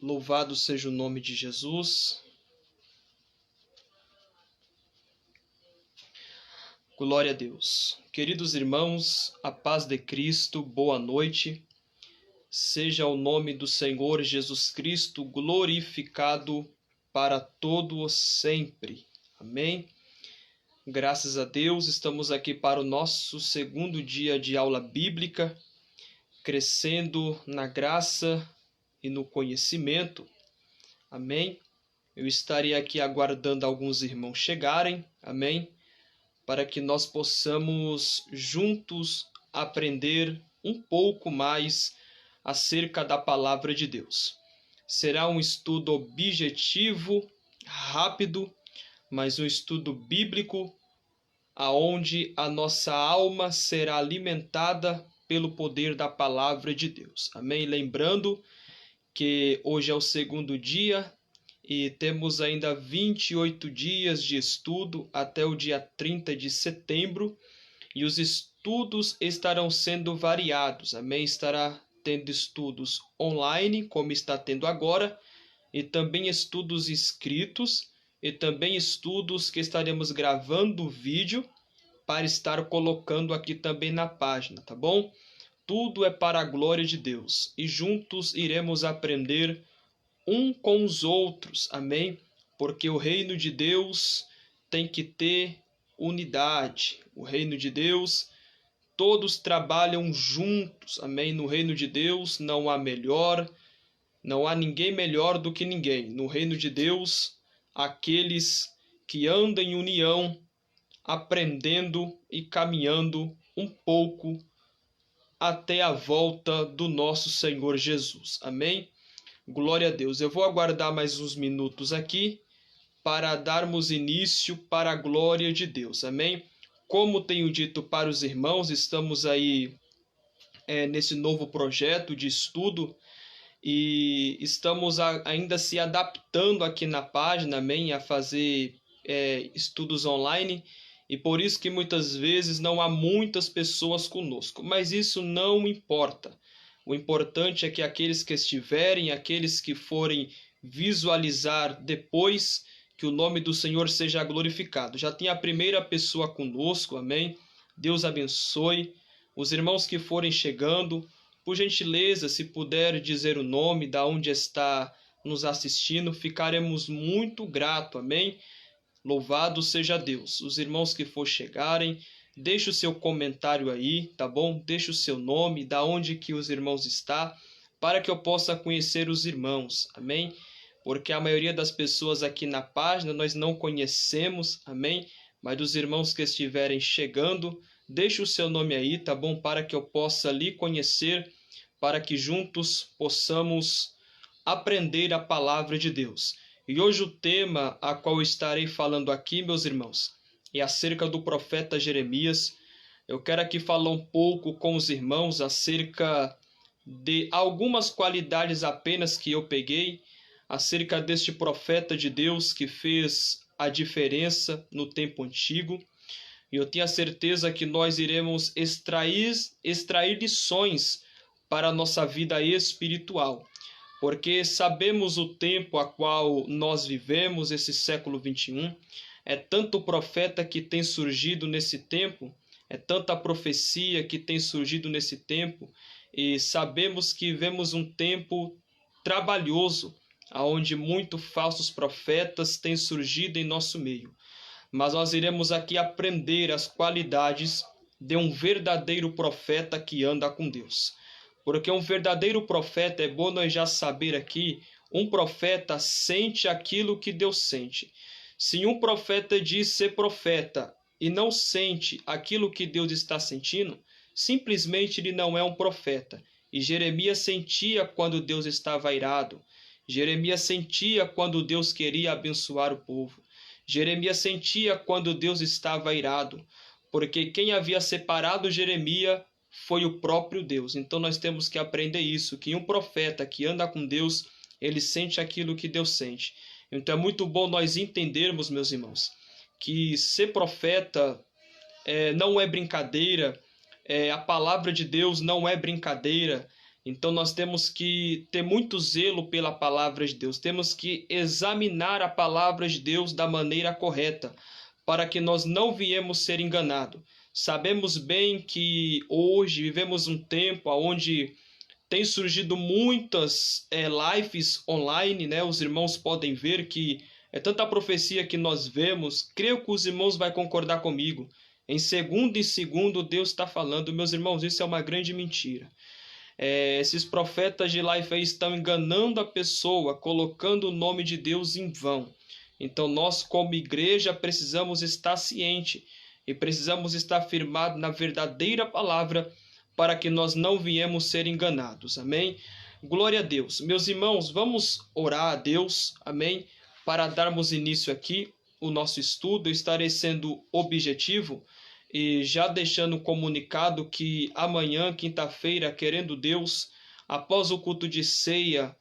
Louvado seja o nome de Jesus. Glória a Deus. Queridos irmãos, a paz de Cristo, boa noite. Seja o nome do Senhor Jesus Cristo glorificado para todo sempre. Amém. Graças a Deus, estamos aqui para o nosso segundo dia de aula bíblica, crescendo na graça e no conhecimento. Amém. Eu estarei aqui aguardando alguns irmãos chegarem. Amém. Para que nós possamos juntos aprender um pouco mais acerca da palavra de Deus. Será um estudo objetivo, rápido, mas um estudo bíblico, aonde a nossa alma será alimentada pelo poder da palavra de Deus. Amém? Lembrando que hoje é o segundo dia e temos ainda 28 dias de estudo até o dia 30 de setembro, e os estudos estarão sendo variados. Amém? Estará tendo estudos online, como está tendo agora, e também estudos escritos, e também estudos que estaremos gravando vídeo para estar colocando aqui também na página, tá bom? Tudo é para a glória de Deus, e juntos iremos aprender um com os outros, amém? Porque o reino de Deus tem que ter unidade. O reino de Deus, todos trabalham juntos, amém? No reino de Deus não há melhor, não há ninguém melhor do que ninguém. No reino de Deus, aqueles que andam em união, aprendendo e caminhando um pouco até a volta do nosso Senhor Jesus. Amém? Glória a Deus. Eu vou aguardar mais uns minutos aqui para darmos início para a glória de Deus. Amém? Como tenho dito para os irmãos, estamos aí nesse novo projeto de estudo e estamos ainda se adaptando aqui na página, amém, a fazer estudos online. E por isso que muitas vezes não há muitas pessoas conosco. Mas isso não importa. O importante é que aqueles que estiverem, aqueles que forem visualizar depois, que o nome do Senhor seja glorificado. Já tem a primeira pessoa conosco, amém? Deus abençoe. Os irmãos que forem chegando, por gentileza, se puder dizer o nome, da onde está nos assistindo, ficaremos muito gratos, amém? Louvado seja Deus. Os irmãos que for chegarem, deixe o seu comentário aí, tá bom? Deixe o seu nome, da onde que os irmãos estão, para que eu possa conhecer os irmãos, amém? Porque a maioria das pessoas aqui na página nós não conhecemos, amém? Mas dos irmãos que estiverem chegando, deixe o seu nome aí, tá bom? Para que eu possa lhe conhecer, para que juntos possamos aprender a palavra de Deus. E hoje o tema a qual estarei falando aqui, meus irmãos, é acerca do profeta Jeremias. Eu quero aqui falar um pouco com os irmãos acerca de algumas qualidades apenas que eu peguei, acerca deste profeta de Deus que fez a diferença no tempo antigo. E eu tenho a certeza que nós iremos extrair lições para a nossa vida espiritual. Porque sabemos o tempo a qual nós vivemos, esse século 21, é tanto profeta que tem surgido nesse tempo, é tanta profecia que tem surgido nesse tempo, e sabemos que vivemos um tempo trabalhoso, onde muitos falsos profetas têm surgido em nosso meio. Mas nós iremos aqui aprender as qualidades de um verdadeiro profeta que anda com Deus. Porque um verdadeiro profeta, é bom nós já saber aqui, um profeta sente aquilo que Deus sente. Se um profeta diz ser profeta e não sente aquilo que Deus está sentindo, simplesmente ele não é um profeta. E Jeremias sentia quando Deus estava irado. Jeremias sentia quando Deus queria abençoar o povo. Jeremias sentia quando Deus estava irado. Porque quem havia separado Jeremias foi o próprio Deus. Então nós temos que aprender isso, que um profeta que anda com Deus, ele sente aquilo que Deus sente. Então é muito bom nós entendermos, meus irmãos, que ser profeta não é brincadeira, a palavra de Deus não é brincadeira, Então nós temos que ter muito zelo pela palavra de Deus, temos que examinar a palavra de Deus da maneira correta, para que nós não viemos ser enganados. Sabemos bem que hoje vivemos um tempo onde tem surgido muitas lives online, né? Os irmãos podem ver que é tanta profecia que nós vemos. Creio que os irmãos vão concordar comigo. Em segundo Deus está falando. Meus irmãos, isso é uma grande mentira. Esses profetas de live aí estão enganando a pessoa, colocando o nome de Deus em vão. Então nós, como igreja, precisamos estar ciente e precisamos estar firmados na verdadeira palavra, para que nós não viemos ser enganados. Amém? Glória a Deus. Meus irmãos, vamos orar a Deus, amém? Para darmos início aqui o nosso estudo. Eu estarei sendo objetivo e já deixando comunicado que amanhã, quinta-feira, querendo Deus, após o culto de ceia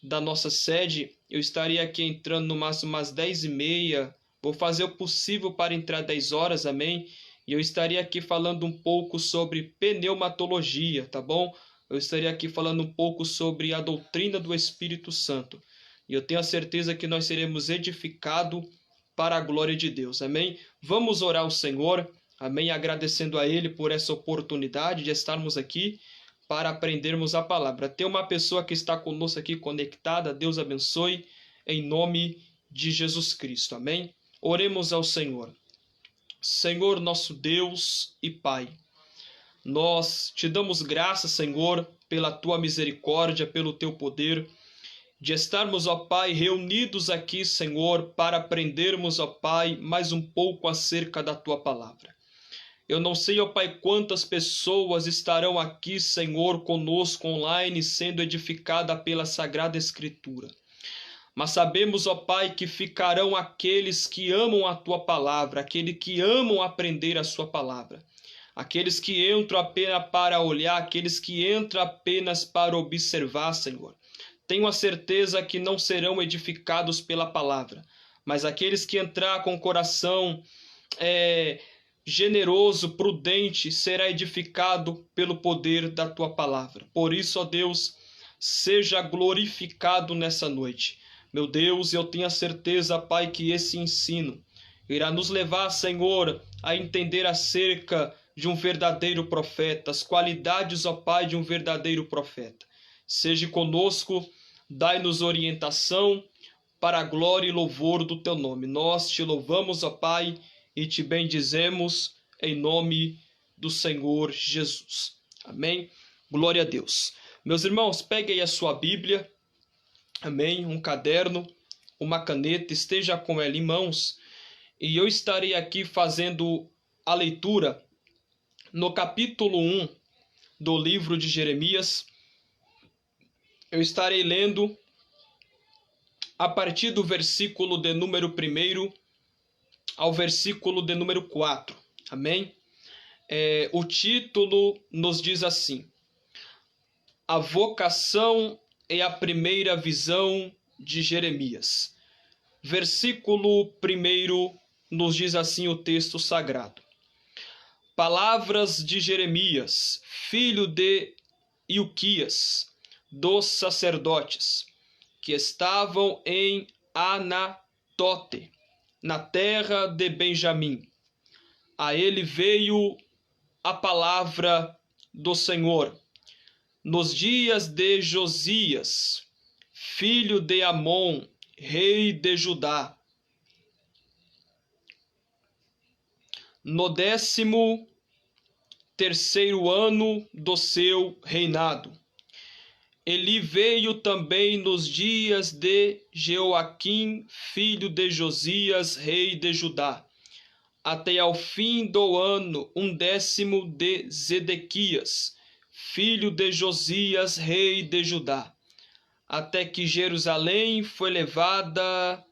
da nossa sede, eu estarei aqui entrando no máximo às 10h30. Vou fazer o possível para entrar 10 horas, amém? E eu estaria aqui falando um pouco sobre pneumatologia, tá bom? Eu estaria aqui falando um pouco sobre a doutrina do Espírito Santo. E eu tenho a certeza que nós seremos edificados para a glória de Deus, amém? Vamos orar ao Senhor, amém? Agradecendo a Ele por essa oportunidade de estarmos aqui para aprendermos a palavra. Tem uma pessoa que está conosco aqui conectada, Deus abençoe, em nome de Jesus Cristo, amém? Oremos ao Senhor. Senhor, nosso Deus e Pai, nós te damos graças, Senhor, pela tua misericórdia, pelo teu poder, de estarmos, ó Pai, reunidos aqui, Senhor, para aprendermos, ó Pai, mais um pouco acerca da tua palavra. Eu não sei, ó Pai, quantas pessoas estarão aqui, Senhor, conosco online, sendo edificada pela Sagrada Escritura. Mas sabemos, ó Pai, que ficarão aqueles que amam a Tua palavra, aqueles que amam aprender a Sua palavra, aqueles que entram apenas para olhar, aqueles que entram apenas para observar, Senhor. Tenho a certeza que não serão edificados pela palavra, mas aqueles que entrar com o coração generoso, prudente, será edificado pelo poder da Tua palavra. Por isso, ó Deus, seja glorificado nessa noite. Meu Deus, eu tenho a certeza, Pai, que esse ensino irá nos levar, Senhor, a entender acerca de um verdadeiro profeta, as qualidades, ó Pai, de um verdadeiro profeta. Seja conosco, dai-nos orientação para a glória e louvor do Teu nome. Nós te louvamos, ó Pai, e te bendizemos em nome do Senhor Jesus. Amém? Glória a Deus. Meus irmãos, peguem a sua Bíblia, amém? Um caderno, uma caneta, esteja com ela em mãos. E eu estarei aqui fazendo a leitura no capítulo 1 do livro de Jeremias. Eu estarei lendo a partir do versículo de número 1 ao versículo de número 4. Amém? O título nos diz assim: A vocação é a primeira visão de Jeremias. Versículo 1 nos diz assim o texto sagrado: Palavras de Jeremias, filho de Ilquias, dos sacerdotes, que estavam em Anatote, na terra de Benjamim. A ele veio a palavra do Senhor nos dias de Josias, filho de Amon, rei de Judá, no 13º ano do seu reinado. Ele veio também nos dias de Jeoaquim, filho de Josias, rei de Judá, até ao fim do ano 10º de Zedequias, filho de Josias, rei de Judá, até que Jerusalém foi levada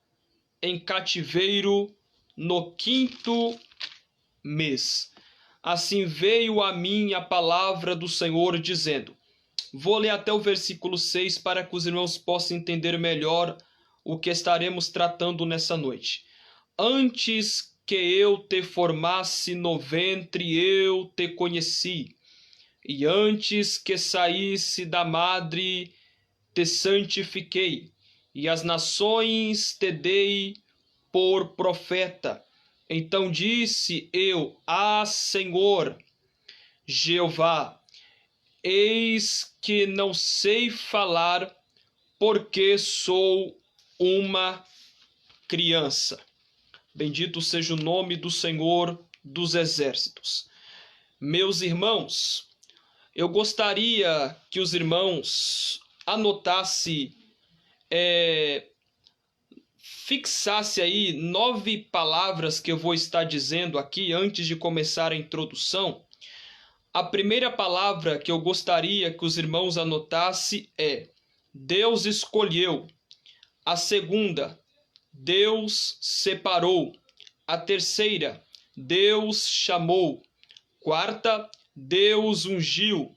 em cativeiro no 5º mês. Assim veio a mim a palavra do Senhor, dizendo... Vou ler até o versículo 6 para que os irmãos possam entender melhor o que estaremos tratando nessa noite. Antes que eu te formasse no ventre, eu te conheci. e antes que saísse da madre te santifiquei, e as nações te dei por profeta. Então disse eu: Ah, Senhor Jeová, eis que não sei falar, porque sou uma criança. Bendito seja o nome do Senhor dos Exércitos. Meus irmãos, eu gostaria que os irmãos anotassem, fixasse aí 9 palavras que eu vou estar dizendo aqui antes de começar a introdução. A primeira palavra que eu gostaria que os irmãos anotassem é: Deus escolheu. A segunda, Deus separou. A terceira, Deus chamou. Quarta, Deus ungiu.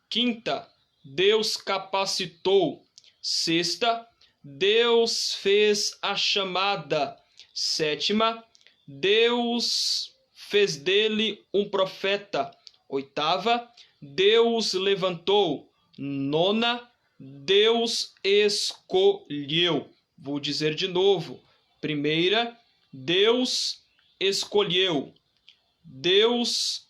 Quinta, Deus capacitou. Sexta, Deus fez a chamada. Sétima, Deus fez dele um profeta. Oitava, Deus levantou. Nona, Deus escolheu. Vou dizer de novo. Primeira, Deus escolheu. Deus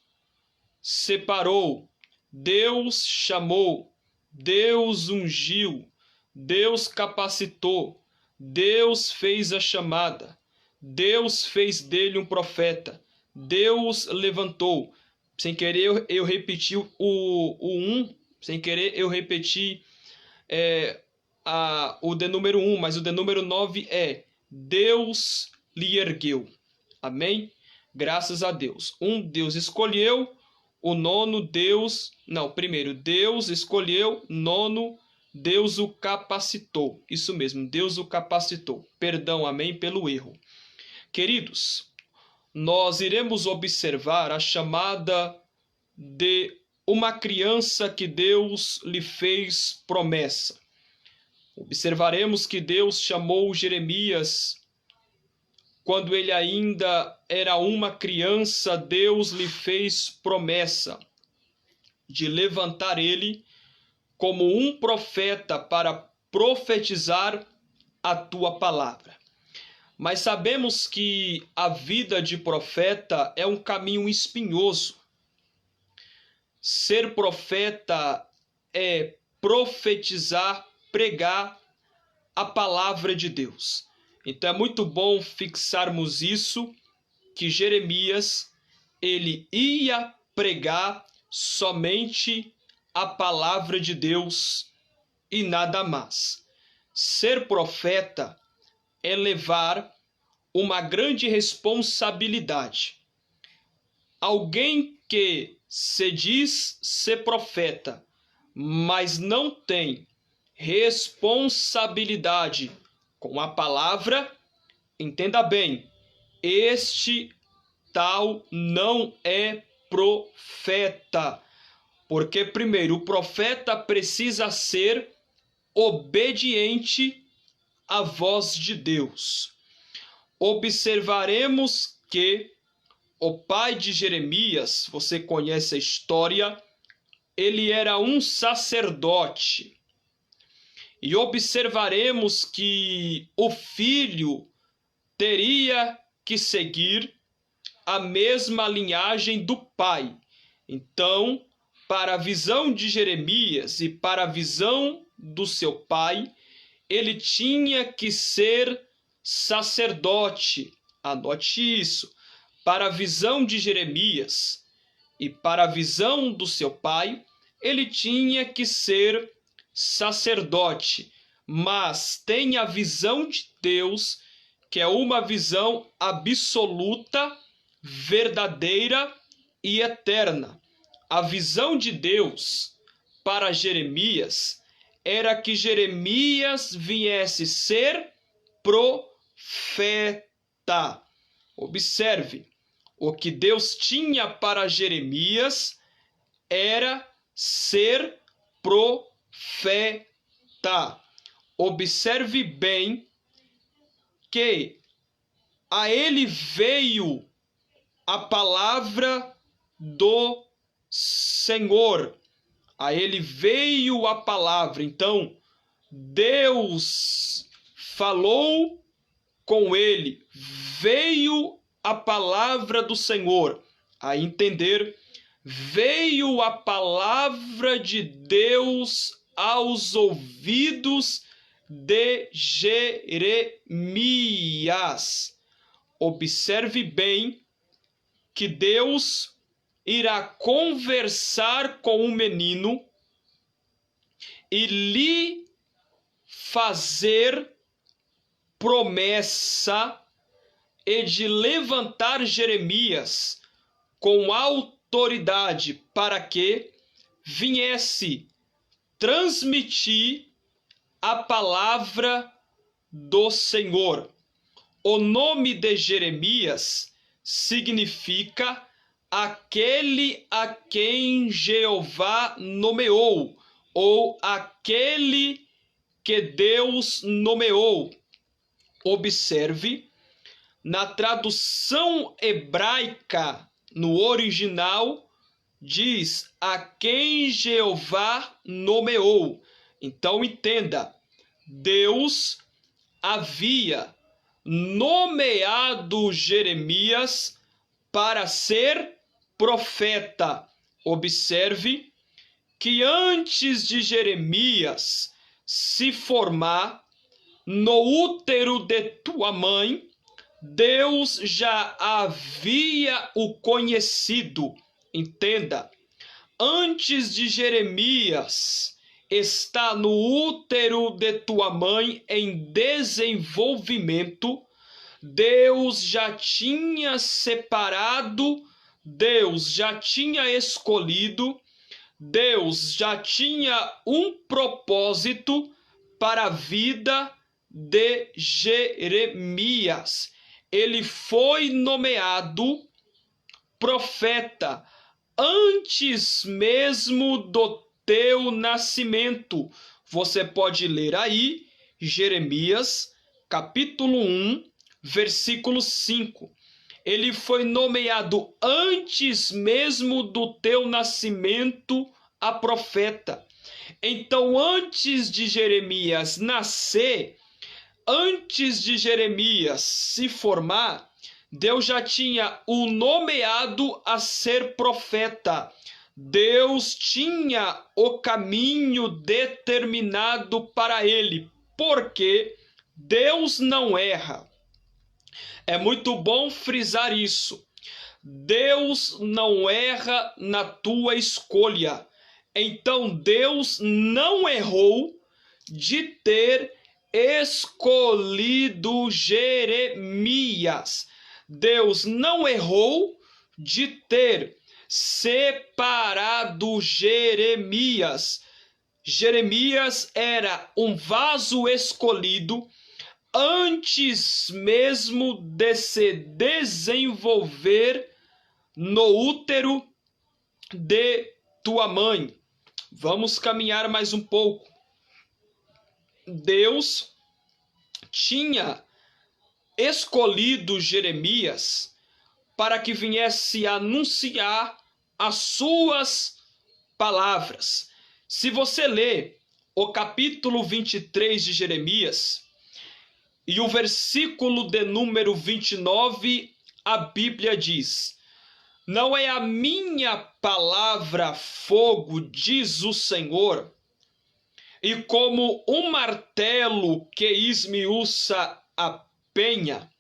separou. Deus chamou. Deus ungiu. Deus capacitou. Deus fez a chamada. Deus fez dele um profeta. Deus levantou. Sem querer eu repeti o 1. Sem querer eu repeti o de número 1. Mas o de número 9 é: Deus lhe ergueu. Amém? Graças a Deus. Deus escolheu. O nono, primeiro, Deus escolheu. Nono, Deus o capacitou. Isso mesmo, Deus o capacitou. Perdão, amém, pelo erro. Queridos, nós iremos observar a chamada de uma criança que Deus lhe fez promessa. Observaremos que Deus chamou Jeremias quando ele ainda era uma criança. Deus lhe fez promessa de levantar ele como um profeta para profetizar a tua palavra. Mas sabemos que a vida de profeta é um caminho espinhoso. Ser profeta é profetizar, pregar a palavra de Deus. Então é muito bom fixarmos isso, que Jeremias, ele ia pregar somente a palavra de Deus e nada mais. Ser profeta é levar uma grande responsabilidade. Alguém que se diz ser profeta, mas não tem responsabilidade com a palavra, entenda bem, este tal não é profeta. Porque, primeiro, o profeta precisa ser obediente à voz de Deus. Observaremos que o pai de Jeremias, você conhece a história, ele era um sacerdote. E observaremos que o filho teria que seguir a mesma linhagem do pai. Então, para a visão de Jeremias e para a visão do seu pai, ele tinha que ser sacerdote. Anote isso. Para a visão de Jeremias e para a visão do seu pai, ele tinha que ser sacerdote. Mas tem a visão de Deus, que é uma visão absoluta, verdadeira e eterna. A visão de Deus para Jeremias era que Jeremias viesse ser profeta. Observe, o que Deus tinha para Jeremias era ser profeta. Observe bem que a ele veio a palavra do Senhor. A ele veio a palavra. Então, Deus falou com ele, veio a palavra do Senhor. A entender, veio a palavra de Deus aos ouvidos de Jeremias. Observe bem que Deus irá conversar com o menino e lhe fazer promessa e de levantar Jeremias com autoridade para que viesse transmitir a palavra do Senhor. O nome de Jeremias significa aquele a quem Jeová nomeou, ou aquele que Deus nomeou. Observe, na tradução hebraica, no original, diz a quem Jeová nomeou. Então entenda, Deus havia nomeado Jeremias para ser profeta. Observe que antes de Jeremias se formar no útero de tua mãe, Deus já havia o conhecido. Entenda, antes de Jeremias estar no útero de tua mãe em desenvolvimento, Deus já tinha separado, Deus já tinha escolhido, Deus já tinha um propósito para a vida de Jeremias. Ele foi nomeado profeta antes mesmo do teu nascimento. Você pode ler aí Jeremias, capítulo 1, versículo 5. Ele foi nomeado antes mesmo do teu nascimento a profeta. Então, antes de Jeremias nascer, antes de Jeremias se formar, Deus já tinha o nomeado a ser profeta. Deus tinha o caminho determinado para ele, porque Deus não erra. É muito bom frisar isso. Deus não erra na tua escolha. Então Deus não errou de ter escolhido Jeremias. Deus não errou de ter separado Jeremias. Jeremias era um vaso escolhido antes mesmo de se desenvolver no útero de tua mãe. Vamos caminhar mais um pouco. Deus tinha escolhido Jeremias para que viesse anunciar as suas palavras. Se você ler o capítulo 23 de Jeremias e o versículo de número 29, a Bíblia diz: não é a minha palavra fogo, diz o Senhor, e como um martelo que esmiuça a penha.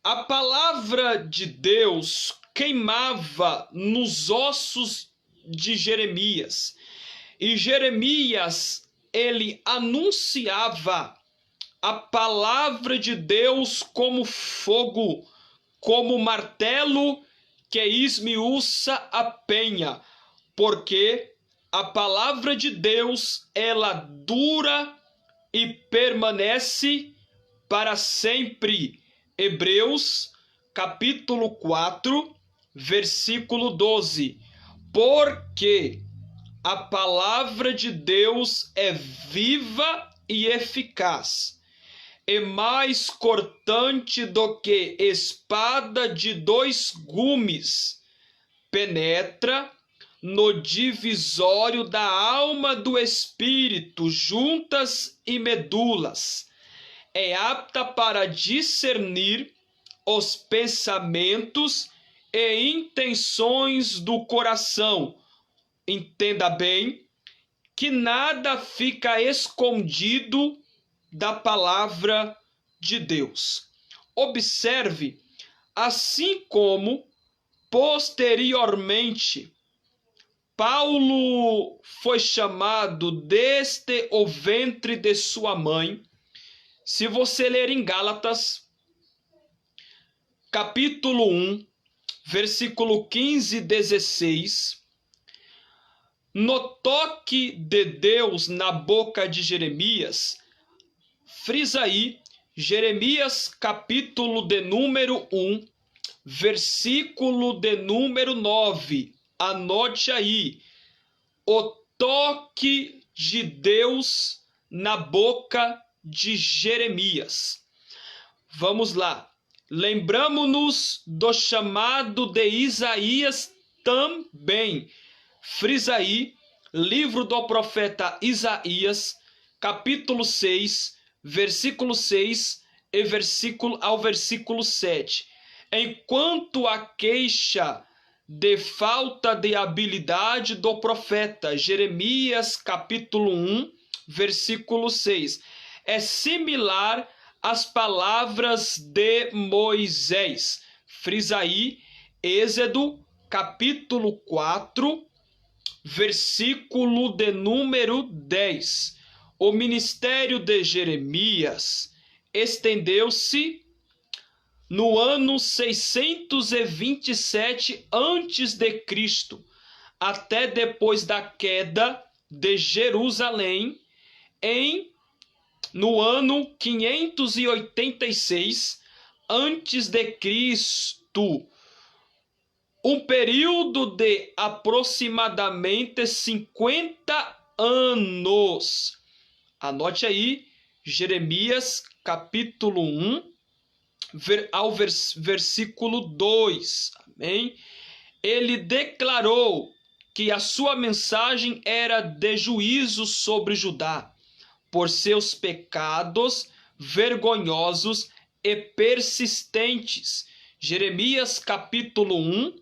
A palavra de Deus queimava nos ossos de Jeremias. E Jeremias, ele anunciava a palavra de Deus como fogo, como martelo que esmiuça a penha, porque a palavra de Deus, ela dura e permanece para sempre. Hebreus, capítulo 4, versículo 12. Porque a palavra de Deus é viva e eficaz, e mais cortante do que espada de dois gumes, penetra no divisório da alma do espírito, juntas e medulas. É apta para discernir os pensamentos e intenções do coração. Entenda bem que nada fica escondido da palavra de Deus. Observe, assim como posteriormente Paulo foi chamado desde o ventre de sua mãe. Se você ler em Gálatas, capítulo 1, versículo 15 e 16, no toque de Deus na boca de Jeremias, frisa aí, Jeremias capítulo de número 1, versículo de número 9. Anote aí, o toque de Deus na boca de Jeremias. Vamos lá. Lembramos-nos do chamado de Isaías também. Frisa aí, livro do profeta Isaías, capítulo 6, versículo 6 e versículo 7. Enquanto a queixa de falta de habilidade do profeta Jeremias, capítulo 1, versículo 6, é similar às palavras de Moisés. Frisa aí, Êxodo, capítulo 4, versículo de número 10. O ministério de Jeremias estendeu-se no ano 627 a.C., até depois da queda de Jerusalém, no ano 586 a.C., um período de aproximadamente 50 anos. Anote aí, Jeremias capítulo 1, versículo 2. Amém? Ele declarou que a sua mensagem era de juízo sobre Judá, por seus pecados vergonhosos e persistentes. Jeremias capítulo 1,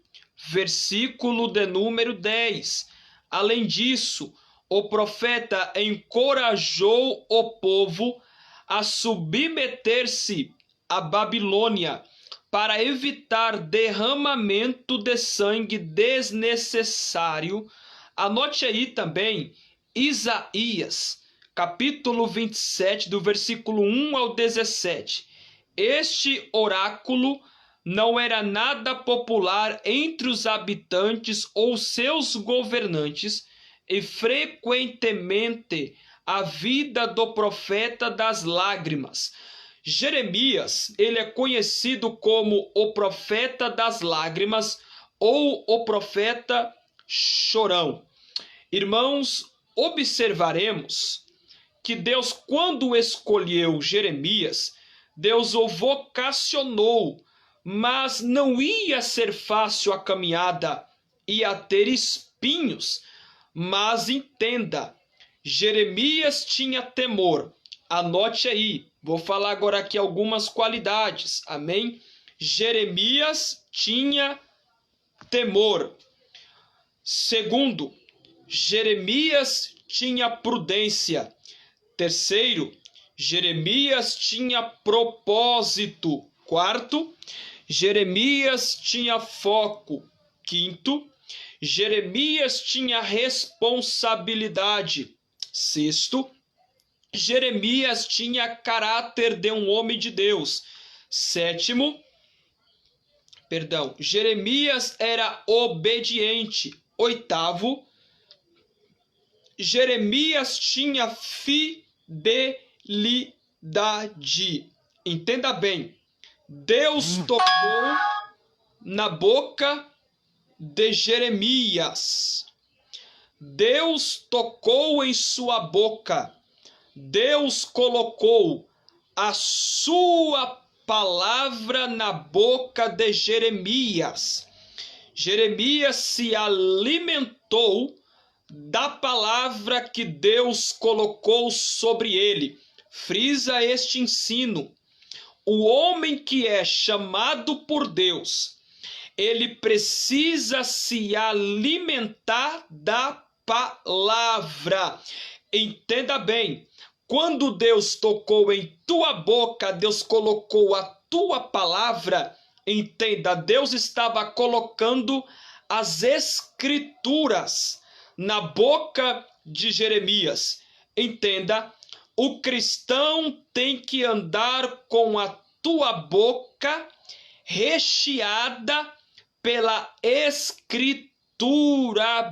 versículo de número 10. Além disso, o profeta encorajou o povo a submeter-se à Babilônia para evitar derramamento de sangue desnecessário. Anote aí também Isaías, capítulo 27, do versículo 1 ao 17. Este oráculo não era nada popular entre os habitantes ou seus governantes, e frequentemente a vida do profeta das lágrimas. Jeremias, ele é conhecido como o profeta das lágrimas ou o profeta chorão. Irmãos, observaremos que Deus, quando escolheu Jeremias, Deus o vocacionou, mas não ia ser fácil a caminhada, ia ter espinhos. Mas entenda, Jeremias tinha temor. Anote aí, vou falar agora aqui algumas qualidades, amém? Jeremias tinha temor. Segundo, Jeremias tinha prudência. Terceiro, Jeremias tinha propósito. Quarto, Jeremias tinha foco. Quinto, Jeremias tinha responsabilidade. Sexto, Jeremias tinha caráter de um homem de Deus. Jeremias era obediente. Oitavo, Jeremias tinha fidelidade. Entenda bem, Deus tocou na boca de Jeremias. Deus tocou em sua boca. Deus colocou a sua palavra na boca de Jeremias. Jeremias se alimentou da palavra que Deus colocou sobre ele. Frisa este ensino. O homem que é chamado por Deus, ele precisa se alimentar da palavra. Entenda bem, quando Deus tocou em tua boca, Deus colocou a tua palavra, entenda, Deus estava colocando as escrituras na boca de Jeremias. Entenda, o cristão tem que andar com a tua boca recheada pela escritura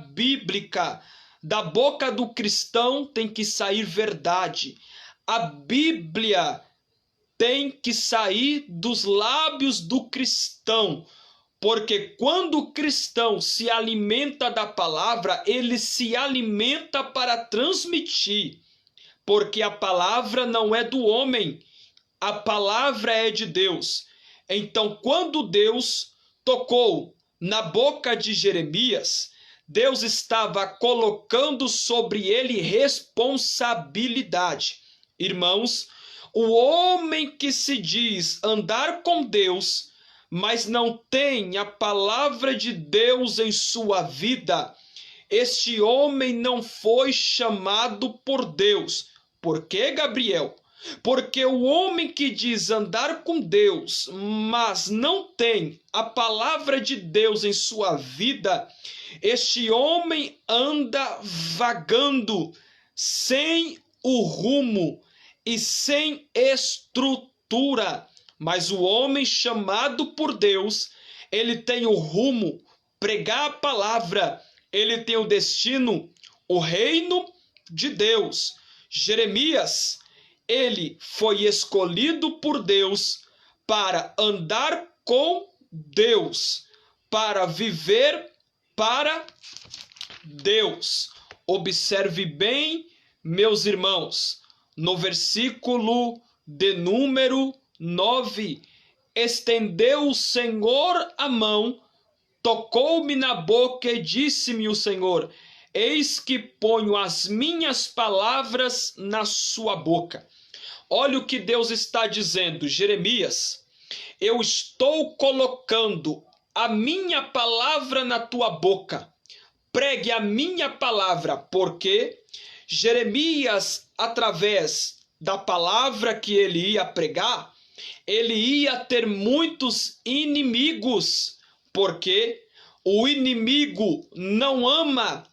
bíblica. Da boca do cristão tem que sair verdade. A Bíblia tem que sair dos lábios do cristão. Porque quando o cristão se alimenta da palavra, ele se alimenta para transmitir. Porque a palavra não é do homem, a palavra é de Deus. Então, quando Deus tocou na boca de Jeremias, Deus estava colocando sobre ele responsabilidade. Irmãos, o homem que se diz andar com Deus, mas não tem a palavra de Deus em sua vida, este homem não foi chamado por Deus. Por quê, Gabriel? Porque o homem que diz andar com Deus, mas não tem a palavra de Deus em sua vida, este homem anda vagando sem o rumo e sem estrutura. Mas o homem chamado por Deus, ele tem o rumo, pregar a palavra, ele tem o destino, o reino de Deus. Jeremias, ele foi escolhido por Deus para andar com Deus, para viver para Deus. Observe bem, meus irmãos, no versículo de número 9, estendeu o Senhor a mão, tocou-me na boca e disse-me o Senhor: eis que ponho as minhas palavras na sua boca. Olha o que Deus está dizendo, Jeremias, eu estou colocando a minha palavra na tua boca. Pregue a minha palavra, porque Jeremias, através da palavra que ele ia pregar, ele ia ter muitos inimigos, porque o inimigo não ama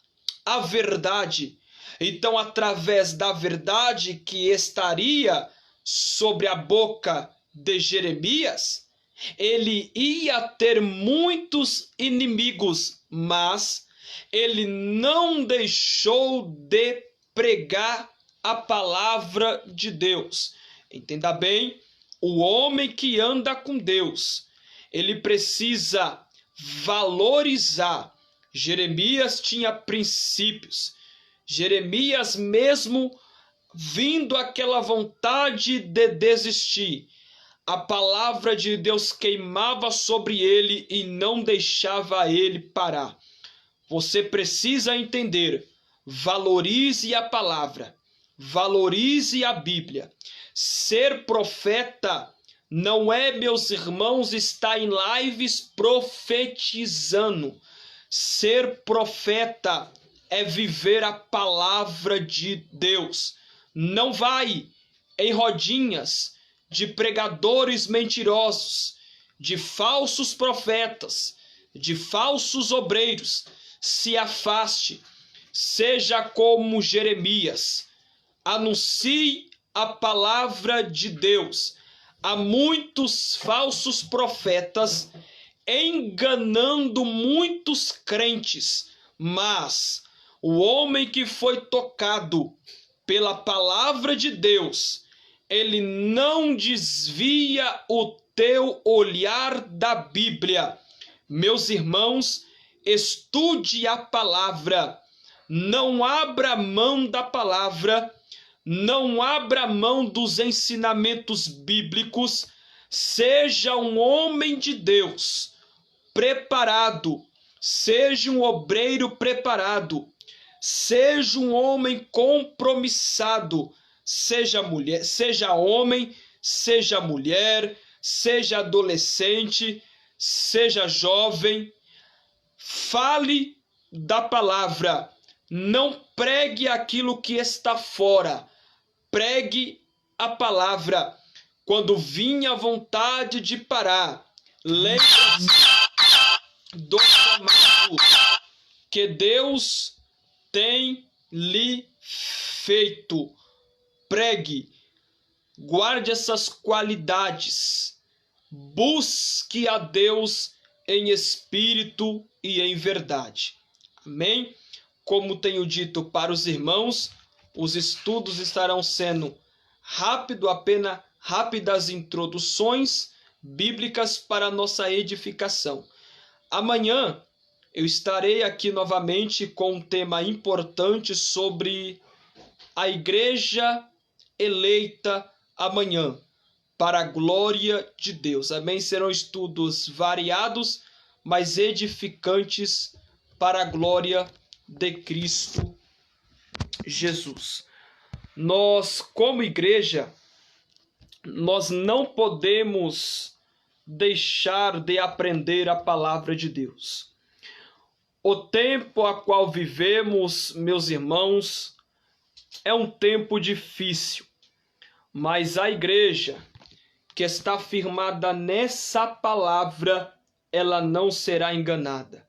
a verdade. Então, através da verdade que estaria sobre a boca de Jeremias, ele ia ter muitos inimigos, mas ele não deixou de pregar a palavra de Deus. Entenda bem, o homem que anda com Deus, ele precisa valorizar. Jeremias tinha princípios. Jeremias, mesmo vindo aquela vontade de desistir, a palavra de Deus queimava sobre ele e não deixava ele parar. Você precisa entender, valorize a palavra, valorize a Bíblia. Ser profeta não é, meus irmãos, estar em lives profetizando. Ser profeta é viver a palavra de Deus. Não vai em rodinhas de pregadores mentirosos, de falsos profetas, de falsos obreiros. Se afaste, seja como Jeremias, anuncie a palavra de Deus. Há muitos falsos profetas enganando muitos crentes, mas o homem que foi tocado pela palavra de Deus, ele não desvia o teu olhar da Bíblia. Meus irmãos, estude a palavra, não abra mão da palavra, não abra mão dos ensinamentos bíblicos, seja um homem de Deus, preparado seja um obreiro preparado, seja um homem compromissado, seja mulher, seja homem, seja mulher, seja adolescente, seja jovem, fale da palavra, não pregue aquilo que está fora, pregue a palavra. Quando vinha a vontade de parar, lembre-se do chamado que Deus tem lhe feito. Pregue, guarde essas qualidades, busque a Deus em espírito e em verdade. Amém? Como tenho dito para os irmãos, os estudos estarão sendo apenas rápidas introduções bíblicas para a nossa edificação. Amanhã eu estarei aqui novamente com um tema importante sobre a igreja eleita amanhã, para a glória de Deus. Amém? Serão estudos variados, mas edificantes para a glória de Cristo Jesus. Nós, como igreja, nós não podemos deixar de aprender a palavra de Deus. O tempo a qual vivemos, meus irmãos, é um tempo difícil, mas a igreja que está firmada nessa palavra, ela não será enganada.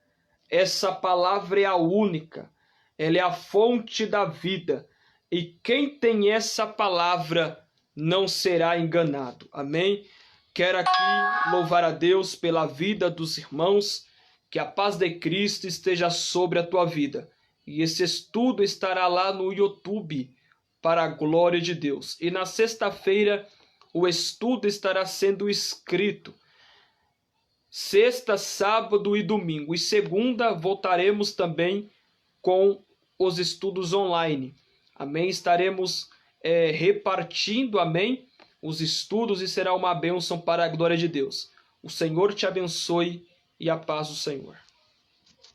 Essa palavra é a única, ela é a fonte da vida, e quem tem essa palavra não será enganado. Amém? Quero aqui louvar a Deus pela vida dos irmãos, que a paz de Cristo esteja sobre a tua vida. E esse estudo estará lá no YouTube, para a glória de Deus. E na sexta-feira o estudo estará sendo escrito. Sexta, sábado e domingo. E segunda voltaremos também com os estudos online. Amém? Estaremos repartindo, amém, os estudos, e será uma bênção para a glória de Deus. O Senhor te abençoe e a paz do Senhor.